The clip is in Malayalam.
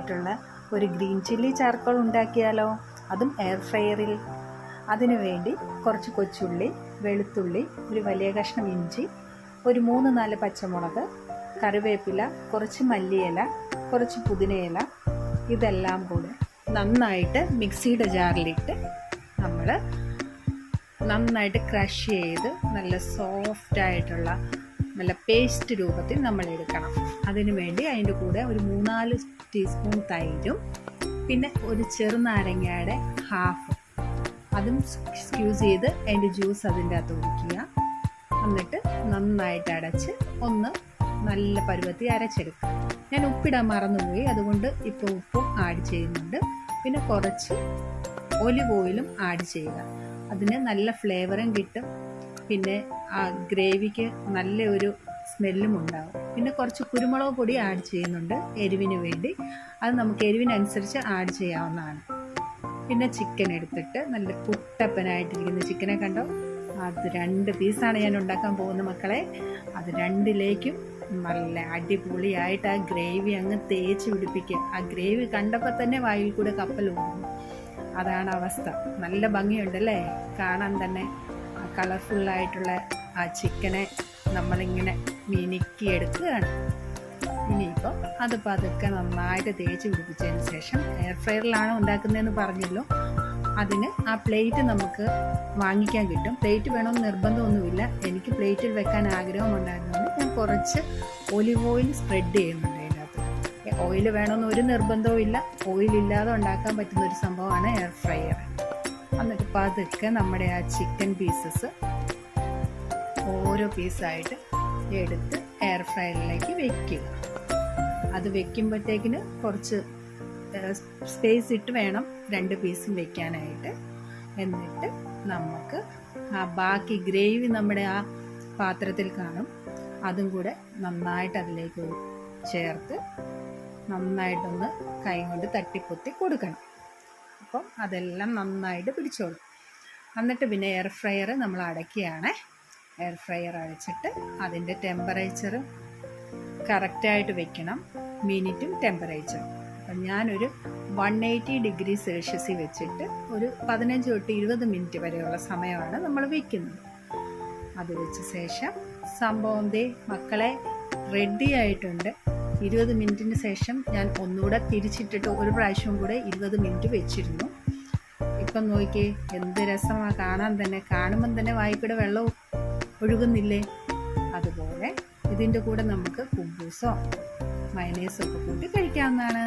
ായിട്ടുള്ള ഒരു ഗ്രീൻ ചില്ലി ചാർക്കോൾ ഉണ്ടാക്കിയാലോ? അതും എയർ ഫ്രയറിൽ. അതിനു വേണ്ടി കുറച്ച് കൊച്ചുള്ളി, വെളുത്തുള്ളി, ഒരു വലിയ കഷ്ണം ഇഞ്ചി, ഒരു 3-4 പച്ചമുളക്, കറിവേപ്പില, കുറച്ച് മല്ലിയില, കുറച്ച് പുതിനയില, ഇതെല്ലാം കൂടെ നന്നായിട്ട് മിക്സിയുടെ ജാറിലിട്ട് നമ്മൾ നന്നായിട്ട് ക്രഷ് ചെയ്ത് നല്ല സോഫ്റ്റായിട്ടുള്ള നല്ല പേസ്റ്റ് രൂപത്തിൽ നമ്മൾ എടുക്കണം. അതിനു വേണ്ടി അതിൻ്റെ കൂടെ ഒരു 3-4 ടീസ്പൂൺ തൈരും പിന്നെ ഒരു ചെറുനാരങ്ങയുടെ ഹാഫ് അതും സ്ക്യൂസ് ചെയ്ത് അതിൻ്റെ ജ്യൂസ് അതിൻ്റെ അകത്ത് ഒഴിക്കുക. എന്നിട്ട് നന്നായിട്ട് അടച്ച് ഒന്ന് നല്ല പരുവത്തിൽ അരച്ചെടുക്കുക. ഞാൻ ഉപ്പിടാൻ മറന്നുപോയി, അതുകൊണ്ട് ഇപ്പോൾ ഉപ്പും ആഡ് ചെയ്യുന്നുണ്ട്. പിന്നെ കുറച്ച് ഒലിവ് ഓയിലും ആഡ് ചെയ്യുക. അതിന് നല്ല ഫ്ലേവറും കിട്ടും, പിന്നെ ആ ഗ്രേവിക്ക് നല്ലൊരു സ്മെല്ലും ഉണ്ടാകും. പിന്നെ കുറച്ച് കുരുമുളക് പൊടി ആഡ് ചെയ്യുന്നുണ്ട് എരിവിന് വേണ്ടി. അത് നമുക്ക് എരിവിനനുസരിച്ച് ആഡ് ചെയ്യാവുന്നതാണ്. പിന്നെ ചിക്കൻ എടുത്തിട്ട് നല്ല കുട്ടപ്പനായിട്ടിരിക്കുന്ന ചിക്കനെ കണ്ടോ, അത് 2 പീസാണ് ഞാൻ ഉണ്ടാക്കാൻ പോകുന്ന മക്കളെ. അത് രണ്ടിലേക്കും നല്ല അടിപൊളിയായിട്ട് ആ ഗ്രേവി അങ്ങ് തേച്ച് പിടിപ്പിക്കുക. ആ ഗ്രേവി കണ്ടപ്പോൾ തന്നെ വായിൽ കൂടെ കപ്പൽ ഓടുന്നു. അതാണ് അവസ്ഥ. നല്ല ഭംഗിയുണ്ടല്ലേ കാണാൻ തന്നെ. ആ കളർഫുള്ളായിട്ടുള്ള ആ ചിക്കനെ നമ്മളിങ്ങനെ മിനുക്കിയെടുക്കുകയാണ്. ഇനിയിപ്പോൾ അത് പതുക്കെ നന്നായിട്ട് തേച്ച് പിടിപ്പിച്ചതിന് ശേഷം എയർ ഫ്രയറിലാണ് ഉണ്ടാക്കുന്നതെന്ന് പറഞ്ഞല്ലോ. അതിന് ആ പ്ലേറ്റ് നമുക്ക് വാങ്ങിക്കാൻ കിട്ടും. പ്ലേറ്റ് വേണമെന്ന് നിർബന്ധമൊന്നുമില്ല. എനിക്ക് പ്ലേറ്റിൽ വെക്കാൻ ആഗ്രഹമുണ്ടായിരുന്നത് ഞാൻ കുറച്ച് ഒലിവ് ഓയിൽ സ്പ്രെഡ് ചെയ്യുന്നുണ്ട് അതിനകത്ത്. ഓയിൽ വേണമെന്ന് ഒരു നിർബന്ധവും ഇല്ല. ഓയിലില്ലാതെ ഉണ്ടാക്കാൻ പറ്റുന്ന ഒരു സംഭവമാണ് എയർ ഫ്രയർ. എന്നിട്ട് പതുക്കെ നമ്മുടെ ആ ചിക്കൻ പീസസ് ഓരോ പീസായിട്ട് എടുത്ത് എയർ ഫ്രയറിലേക്ക് വെക്കുക. അത് വെക്കുമ്പോഴത്തേക്കിന് കുറച്ച് സ്പേസ് ഇട്ട് വേണം 2 പീസും വെക്കാനായിട്ട്. എന്നിട്ട് നമുക്ക് ആ ബാക്കി ഗ്രേവി നമ്മുടെ ആ പാത്രത്തിൽ കാണും, അതും കൂടെ നന്നായിട്ട് അതിലേക്ക് ചേർത്ത് നന്നായിട്ടൊന്ന് കൈ കൊണ്ട് തട്ടിപ്പൊത്തി കൊടുക്കണം. അപ്പം അതെല്ലാം നന്നായിട്ട് പിടിച്ചോളും. എന്നിട്ട് പിന്നെ എയർ ഫ്രയർ നമ്മൾ അടയ്ക്കുകയാണ്. എയർ ഫ്രയർ അടച്ചിട്ട് അതിൻ്റെ ടെമ്പറേച്ചർ കറക്റ്റായിട്ട് വെക്കണം, മിനിറ്റും ടെമ്പറേച്ചറും. അപ്പം ഞാനൊരു 180 ഡിഗ്രി സെൽഷ്യസിൽ വെച്ചിട്ട് ഒരു 15 തൊട്ട് 20 മിനിറ്റ് വരെയുള്ള സമയമാണ് നമ്മൾ വയ്ക്കുന്നത്. അത് വെച്ച ശേഷം സംഭവം ദേ മക്കളെ റെഡി ആയിട്ടുണ്ട്. 20 മിനിറ്റിന് ശേഷം ഞാൻ ഒന്നുകൂടെ തിരിച്ചിട്ടിട്ട് ഒരു പ്രാവശ്യം കൂടെ 20 മിനിറ്റ് വെച്ചിരുന്നു. ഇപ്പം നോക്കിയേ എന്ത് രസമാണ് കാണാൻ തന്നെ. കാണുമ്പം തന്നെ വായിക്കൂടെ വെള്ളം ഒഴുകുന്നില്ലേ? അതുപോലെ ഇതിൻ്റെ കൂടെ നമുക്ക് കുബൂസോ മയണൈസോ ഒക്കെ കൂട്ടി കഴിക്കാവുന്നതാണ്.